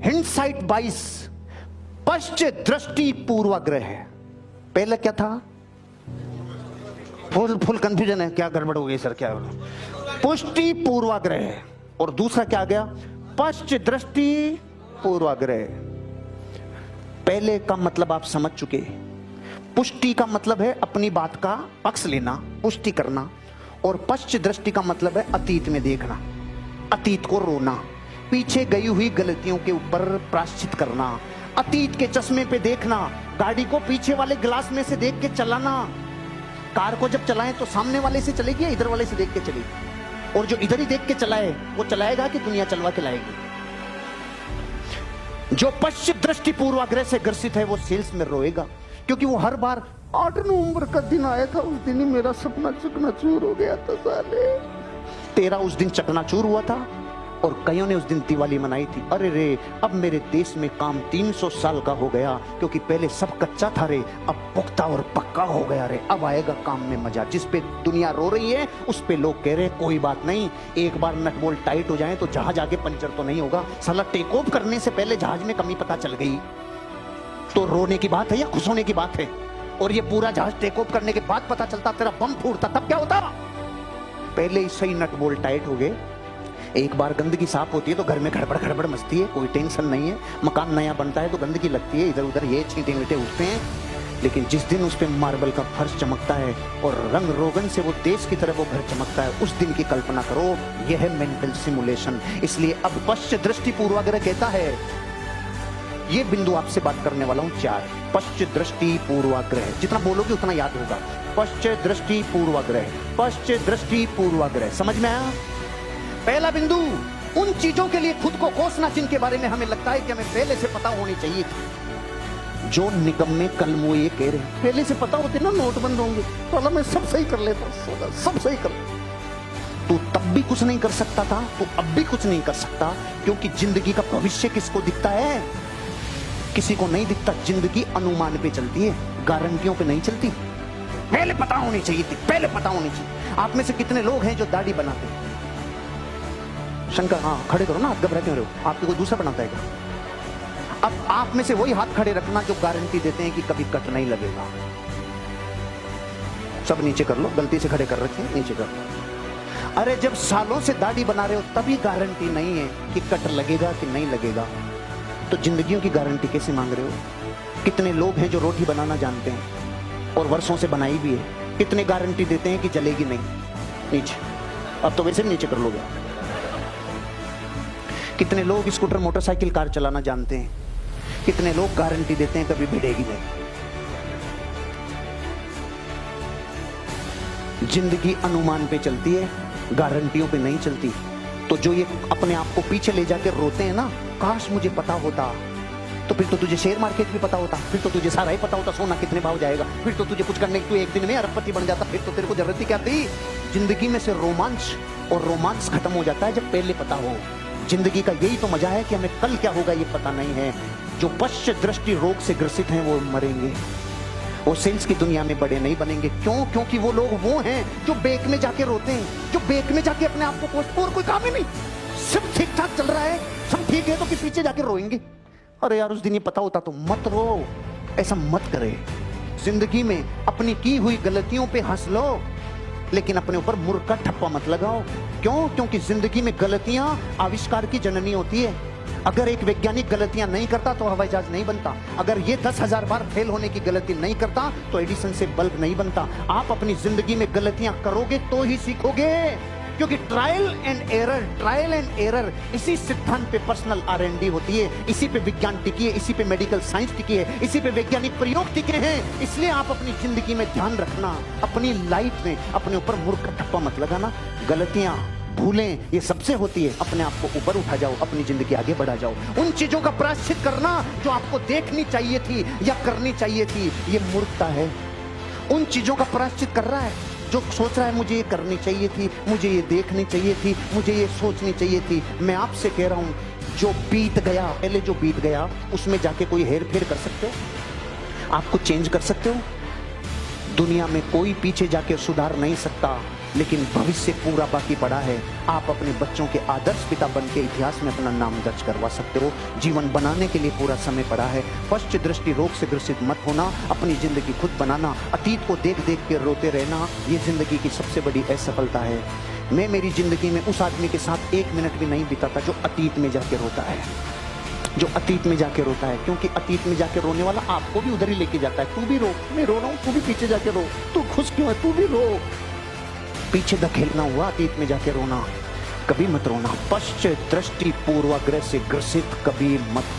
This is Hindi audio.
हिंडसाइट 22 पश्चिम दृष्टि पूर्वाग्रह है। पहले क्या था? फुल कंफ्यूजन है, क्या गड़बड़ हो गई सर, क्या पुष्टि पूर्वाग्रह, और दूसरा क्या आ गया? पश्चिम दृष्टि पूर्वाग्रह। पहले का मतलब आप समझ चुके। पुष्टि का मतलब है अपनी बात का पक्ष लेना, पुष्टि करना, और पश्चिम दृष्टि का मतलब है अतीत में देखना, अतीत को रोना, पीछे गई हुई गलतियों के ऊपर प्रायश्चित करना, अतीत के चश्मे पे देखना, गाड़ी को पीछे वाले ग्लास में से देख के चलाना। कार को जब चलाएं तो सामने वाले से चलेगी या इधर वाले से देख के चलेगी? और जो इधर ही देख के चलाए वो चलाएगा कि दुनिया चलवा के लाएगी? जो पश्चिम दृष्टि पूर्वाग्रह से ग्रसित है वो सेल्स में रोएगा, क्योंकि वो हर बार 8 नवंबर का दिन आया था, उस दिन ही मेरा सपना चकनाचूर हो गया था साले। तेरा उस दिन चकनाचूर हुआ था और कईयों ने उस दिन दिवाली मनाई थी। अरे रे, अब मेरे देश में काम 300 साल का हो गया, क्योंकि पहले सब कच्चा था रे, अब पुख्ता और पक्का हो गया रे, अब आएगा काम में मजा। जिस पे दुनिया रो रही है उस पे लोग कह रहे हैं कोई बात नहीं, एक बार नट बोल्ट टाइट हो जाए तो जहाज आगे पंचर तो नहीं होगा। साला टेक ऑफ करने से पहले जहाज में कमी पता चल गई तो रोने की बात है या खुश होने की बात है? और ये पूरा जहाज टेक ऑफ करने के बाद पता चलता तेरा बम फूटता, तब क्या होता? पहले ही सही नट बोल्ट टाइट हो गए। एक बार गंदगी साफ होती है तो घर में गड़बड़ गड़बड़ मचती है, कोई टेंशन नहीं है। मकान नया बनता है तो गंदगी लगती है, इधर उधर ये छींटे मीटे उठते हैं, लेकिन जिस दिन उस पे मार्बल का फर्श चमकता है और रंग रोगन से वो देश की तरफ वो घर चमकता है, उस दिन की कल्पना करो। यह है मेंटल सिमुलेशन। इसलिए अब पश्चिम दृष्टि पूर्वाग्रह कहता है, ये बिंदु आपसे बात करने वाला हूं 4। पश्चिम दृष्टि पूर्वाग्रह, जितना बोलोगे उतना याद होगा। पश्चिम दृष्टि पूर्वाग्रह, पश्चिम दृष्टि पूर्वाग्रह, समझ में आया? पहला बिंदु, उन चीजों के लिए खुद को कोसना जिनके बारे में हमें लगता है कि हमें पहले से पता होनी चाहिए थी। जो निकम्मे कलमो ये कह रहे हैं, पहले से पता होते ना नोट बंद होंगे तो मैं सब सही कर लेता, सब सही कर। तू तब भी कुछ नहीं कर सकता था, तू अब भी कुछ नहीं कर सकता, क्योंकि जिंदगी का भविष्य किसको दिखता है? किसी को नहीं दिखता। जिंदगी अनुमान पे चलती है, गारंटियों पे नहीं चलती। पहले पता होनी चाहिए थी, पहले पता होनी चाहिए। आप में से कितने लोग हैं जो दाढ़ी बनाते हैं? शंकर, हाँ खड़े करो ना, आप घबरा क्यों रहे हो? आपको कोई दूसरा बनाता है क्या? अब आप में से वही हाथ खड़े रखना जो गारंटी देते हैं कि कभी कट नहीं लगेगा। सब नीचे कर लो, गलती से खड़े कर रखे हैं, नीचे कर लो। अरे जब सालों से दाढ़ी बना रहे हो तभी गारंटी नहीं है कि कट लगेगा कि नहीं लगेगा, तो जिंदगियों की गारंटी कैसे मांग रहे हो? कितने लोग हैं जो रोटी बनाना जानते हैं और वर्षों से बनाई भी है, कितने गारंटी देते हैं कि जलेगी नहीं? नीचे, अब तो वैसे भी नीचे कर लोगे। कितने लोग स्कूटर मोटरसाइकिल कार चलाना जानते हैं, कितने लोग गारंटी देते हैं कभी भिड़ेगी नहीं? जिंदगी अनुमान पे चलती है, गारंटियों पे नहीं चलती। तो जो ये अपने आप को पीछे ले जाकर रोते हैं ना, काश मुझे पता होता, तो फिर तो तुझे शेयर मार्केट भी पता होता, फिर तो तुझे सारा ही पता होता, सोना कितने भाव जाएगा, फिर तो तुझे कुछ करने की तू एक दिन में अरबपति बन जाता, फिर तो तेरे को जरूरत ही क्या थी? जिंदगी में से रोमांच और रोमांस खत्म हो जाता है जब पहले पता हो। जिंदगी का यही तो मजा है कि हमें कल क्या होगा ये पता नहीं है। जो पश्चिम दृष्टि रोग से ग्रसित हैं वो मरेंगे, वो सेल्स की दुनिया में बड़े नहीं बनेंगे। क्यों? क्योंकि वो लोग वो हैं जो बेक में जाके रोते हैं, जो बेक में जाके अपने आप को पोस्ट, और कोई काम ही नहीं, सब ठीक ठाक चल रहा है, सब ठीक है, तो कि पीछे जाके रोएंगे। अरे यार उस दिन ये पता होता तो मत रो, ऐसा मत करे। जिंदगी में अपनी की हुई गलतियों पे हंस लो, लेकिन अपने ऊपर मुर्ख का ठप्पा मत लगाओ। क्यों? क्योंकि जिंदगी में गलतियां आविष्कार की जननी होती है। अगर एक वैज्ञानिक गलतियां नहीं करता तो हवाई जहाज नहीं बनता। अगर ये 10,000 बार फेल होने की गलती नहीं करता तो एडिसन से बल्ब नहीं बनता। आप अपनी जिंदगी में गलतियां करोगे तो ही सीखोगे, क्योंकि ट्रायल एंड एरर इसी सिद्धांत पे पर्सनल R&D होती है, इसी पे विज्ञान टिकी है, इसी पे मेडिकल साइंस टिकी है, इसी पे वैज्ञानिक प्रयोग टिके हैं। इसलिए आप अपनी जिंदगी में ध्यान रखना, अपनी लाइफ में अपने ऊपर मूर्ख ठप्पा मत लगाना। गलतियां भूलें ये सबसे होती है, अपने आप को ऊपर उठा जाओ, अपनी जिंदगी आगे बढ़ा जाओ। उन चीजों का प्रायश्चित करना जो आपको देखनी चाहिए थी या करनी चाहिए थी, ये मूर्खता है। उन चीजों का प्रायश्चित कर रहा है जो सोच रहा है मुझे ये करनी चाहिए थी, मुझे ये देखनी चाहिए थी, मुझे ये सोचनी चाहिए थी। मैं आपसे कह रहा हूं जो बीत गया, पहले जो बीत गया उसमें जाके कोई हेर फेर कर सकते हो? आपको चेंज कर सकते हो? दुनिया में कोई पीछे जाके सुधार नहीं सकता। लेकिन भविष्य पूरा बाकी पड़ा है। आप अपने बच्चों के आदर्श पिता बन के इतिहास में अपना नाम दर्ज करवा सकते हो। जीवन बनाने के लिए पूरा समय पड़ा है। पश्च दृष्टि रोग से ग्रसित मत होना, अपनी जिंदगी खुद बनाना, अतीत को देख देख के रोते रहना, ये जिंदगी की सबसे बड़ी असफलता है। मैं मेरी जिंदगी में उस आदमी के साथ 1 मिनट भी नहीं बिताता जो अतीत में जाके रोता है, जो अतीत में जाके रोता है, क्योंकि अतीत में जाके रोने वाला आपको भी उधर ही लेके जाता है। तू भी रो, मैं रो रहा हूं, तू भी पीछे जाके रो, तू खुश क्यों है, तू भी रो। पीछे धकेलना हुआ, अतीत में जाके रोना, कभी मत रोना। पश्च दृष्टि पूर्वाग्रह से ग्रसित कभी मत